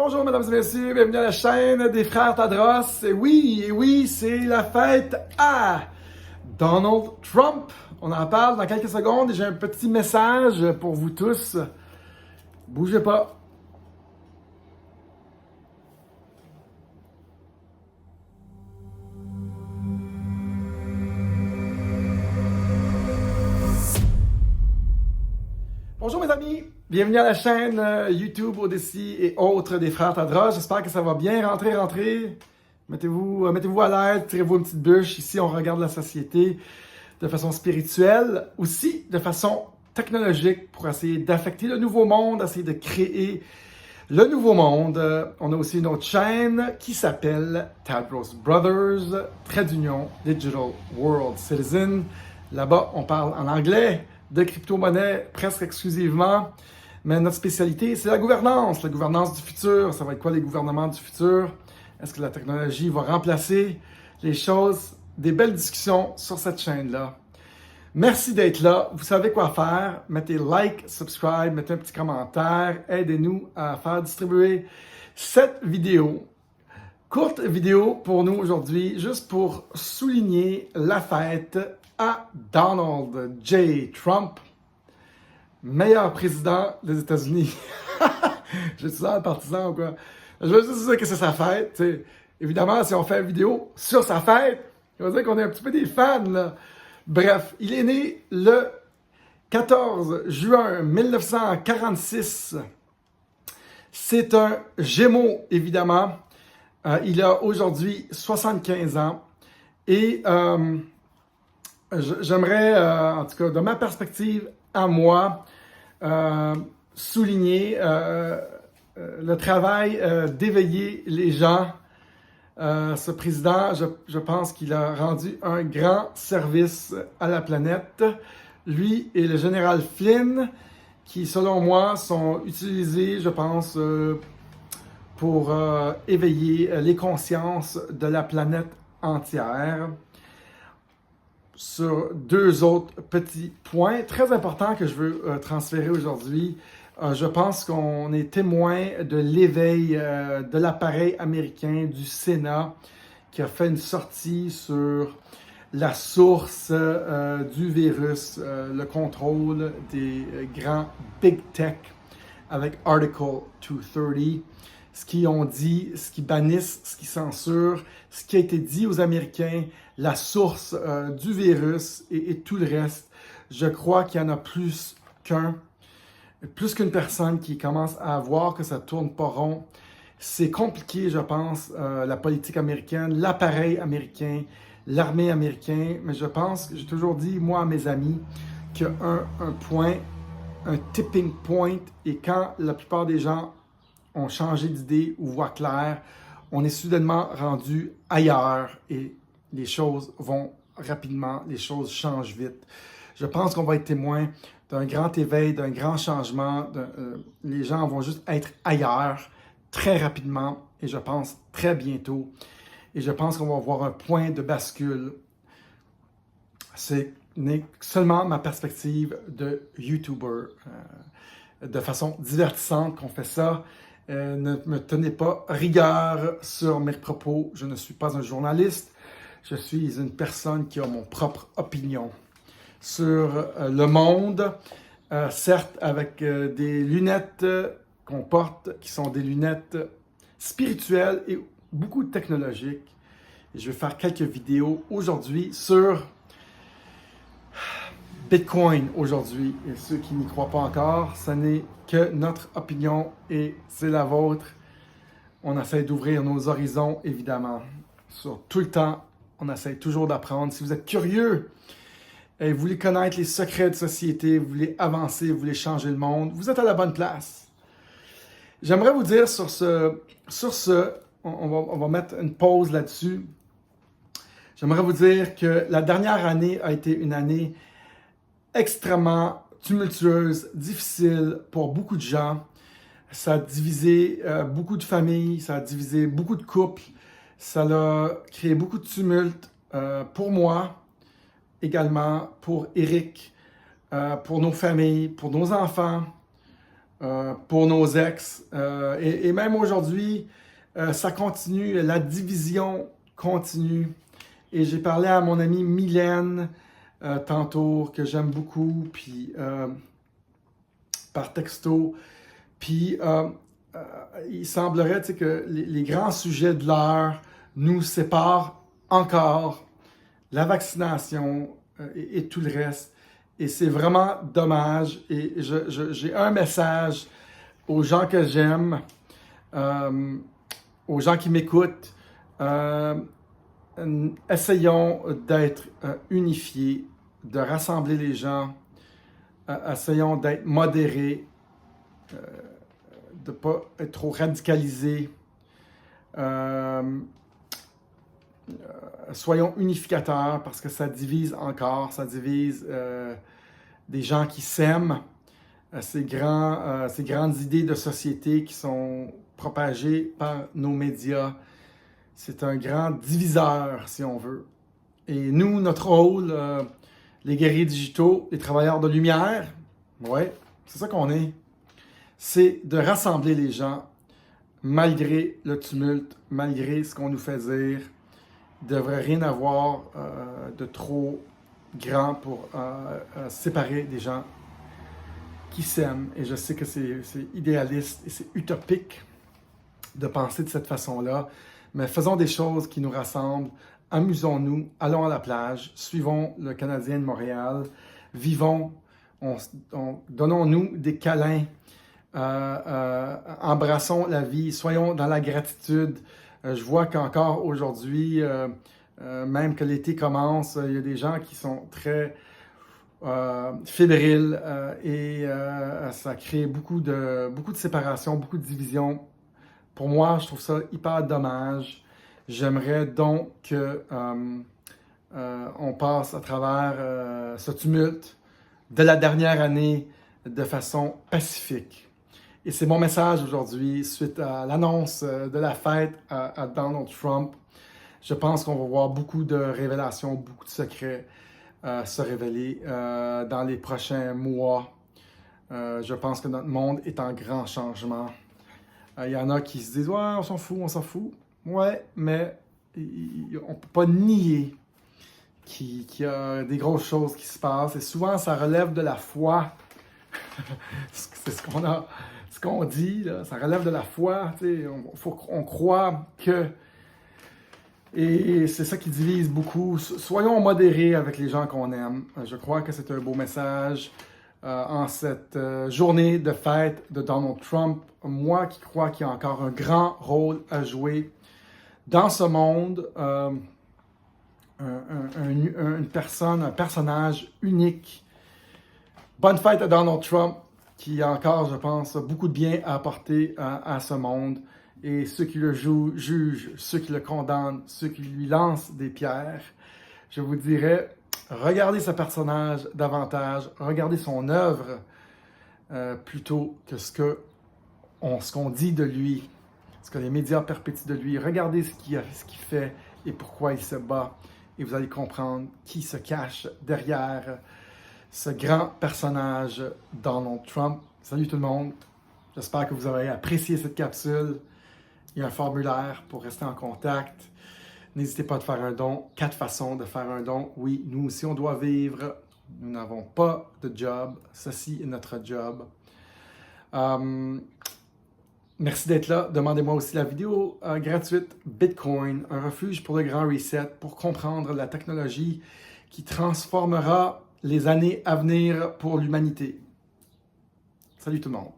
Bonjour mesdames et messieurs, bienvenue à la chaîne des frères Tadros. Et oui, c'est la fête à Donald Trump. On en parle dans quelques secondes et j'ai un petit message pour vous tous. Bougez pas. Bonjour mes amis, bienvenue à la chaîne YouTube, Odyssey et autres des frères Tadros. J'espère que ça va bien. Rentrez. Mettez-vous à l'aise, tirez-vous une petite bûche. Ici, on regarde la société de façon spirituelle, aussi de façon technologique pour essayer d'affecter le nouveau monde, essayer de créer le nouveau monde. On a aussi une autre chaîne qui s'appelle Tadros Brothers, Trait d'Union Digital World Citizen. Là-bas, on parle en anglais de crypto-monnaie presque exclusivement. Mais notre spécialité, c'est la gouvernance du futur. Ça va être quoi les gouvernements du futur? Est-ce que la technologie va remplacer les choses? Des belles discussions sur cette chaîne-là. Merci d'être là. Vous savez quoi faire. Mettez like, subscribe, mettez un petit commentaire. Aidez-nous à faire distribuer cette vidéo. Courte vidéo pour nous aujourd'hui, juste pour souligner la fête à Donald J. Trump, meilleur président des États-Unis. J'ai-tu l'air partisan ou quoi? Je veux juste dire que c'est sa fête. T'sais. Évidemment, si on fait une vidéo sur sa fête, il va dire qu'on est un petit peu des fans. Là. Bref, il est né le 14 juin 1946. C'est un Gémeaux, évidemment. Il a aujourd'hui 75 ans. Et j'aimerais, en tout cas, de ma perspective à moi, souligner le travail d'éveiller les gens. Ce président, je pense qu'il a rendu un grand service à la planète. Lui et le général Flynn, qui, selon moi, sont utilisés, je pense, pour éveiller les consciences de la planète entière. Sur deux autres petits points très importants que je veux transférer aujourd'hui. Je pense qu'on est témoin de l'éveil de l'appareil américain, du Sénat, qui a fait une sortie sur la source du virus, le contrôle des grands big tech avec Article 230. Ce qu'ils ont dit, ce qu'ils bannissent, ce qu'ils censurent, ce qui a été dit aux Américains, la source du virus et tout le reste. Je crois qu'il y en a plus qu'une personne qui commence à voir que ça tourne pas rond. C'est compliqué, je pense, la politique américaine, l'appareil américain, l'armée américaine, mais je pense, j'ai toujours dit, moi, à mes amis, qu'il y a un point, un tipping point, et quand la plupart des gens ont changé d'idée ou voient clair, on est soudainement rendu ailleurs et les choses vont rapidement, les choses changent vite. Je pense qu'on va être témoin d'un grand éveil, d'un grand changement. Les gens vont juste être ailleurs très rapidement et je pense très bientôt. Et je pense qu'on va avoir un point de bascule. C'est seulement ma perspective de YouTuber. De façon divertissante qu'on fait ça. Ne me tenez pas rigueur sur mes propos. Je ne suis pas un journaliste. Je suis une personne qui a mon propre opinion sur le monde. Certes, avec des lunettes qu'on porte, qui sont des lunettes spirituelles et beaucoup technologiques. Et je vais faire quelques vidéos aujourd'hui sur Bitcoin aujourd'hui. Et ceux qui n'y croient pas encore, ce n'est que notre opinion et c'est la vôtre. On essaie d'ouvrir nos horizons, évidemment. Sur tout le temps, on essaie toujours d'apprendre. Si vous êtes curieux et vous voulez connaître les secrets de société, vous voulez avancer, vous voulez changer le monde, vous êtes à la bonne place. J'aimerais vous dire sur ce, on va mettre une pause là-dessus. J'aimerais vous dire que la dernière année a été une année extrêmement tumultueuse, difficile pour beaucoup de gens. Ça a divisé beaucoup de familles, ça a divisé beaucoup de couples, ça a créé beaucoup de tumulte pour moi, également pour Eric, pour nos familles, pour nos enfants, pour nos ex. Et même aujourd'hui, ça continue, la division continue. Et j'ai parlé à mon amie Mylène tantôt, que j'aime beaucoup, puis par texto. Puis il semblerait que les grands sujets de l'heure nous séparent encore, la vaccination et tout le reste. Et c'est vraiment dommage. Et j'ai un message aux gens que j'aime, aux gens qui m'écoutent. Essayons d'être unifiés, de rassembler les gens. Essayons d'être modérés, de ne pas être trop radicalisés. Soyons unificateurs parce que ça divise encore, ça divise des gens qui s'aiment, ces grandes idées de société qui sont propagées par nos médias. C'est un grand diviseur, si on veut. Et nous, notre rôle, les guerriers digitaux, les travailleurs de lumière, ouais, c'est ça qu'on est. C'est de rassembler les gens malgré le tumulte, malgré ce qu'on nous fait dire. Il ne devrait rien avoir de trop grand pour séparer des gens qui s'aiment. Et je sais que c'est idéaliste et c'est utopique de penser de cette façon-là, mais faisons des choses qui nous rassemblent. Amusons-nous, allons à la plage, suivons le Canadien de Montréal, vivons, donnons-nous des câlins, embrassons la vie, soyons dans la gratitude. Je vois qu'encore aujourd'hui, même que l'été commence, il y a des gens qui sont très fébriles et ça crée beaucoup de séparation, beaucoup de division. Pour moi, je trouve ça hyper dommage. J'aimerais donc qu'on passe à travers ce tumulte de la dernière année de façon pacifique. Et c'est mon message aujourd'hui suite à l'annonce de la fête à Donald Trump. Je pense qu'on va voir beaucoup de révélations, beaucoup de secrets se révéler dans les prochains mois. Je pense que notre monde est en grand changement. Il y en a qui se disent « Ouais, on s'en fout, on s'en fout. » Ouais, mais on ne peut pas nier qu'il y a des grosses choses qui se passent. Et souvent, ça relève de la foi. C'est ce qu'on dit, là. Ça relève de la foi. On croit que... Et c'est ça qui divise beaucoup. Soyons modérés avec les gens qu'on aime. Je crois que c'est un beau message en cette journée de fête de Donald Trump. Moi qui crois qu'il y a encore un grand rôle à jouer dans ce monde. Une personne, un personnage unique. Bonne fête à Donald Trump, qui a encore, je pense, beaucoup de bien à apporter à ce monde. Et ceux qui le jugent, ceux qui le condamnent, ceux qui lui lancent des pierres, je vous dirais, regardez ce personnage davantage, regardez son œuvre plutôt que ce qu'on dit de lui, ce que les médias perpétuent de lui. Regardez ce qu'il fait et pourquoi il se bat. Et vous allez comprendre qui se cache derrière ce grand personnage Donald Trump. Salut tout le monde. J'espère que vous avez apprécié cette capsule. Il y a un formulaire pour rester en contact. N'hésitez pas à faire un don. 4 façons de faire un don. Oui, nous aussi, on doit vivre. Nous n'avons pas de job. Ceci est notre job. Merci d'être là. Demandez-moi aussi la vidéo gratuite Bitcoin, un refuge pour le grand reset, pour comprendre la technologie qui transformera les années à venir pour l'humanité. Salut tout le monde.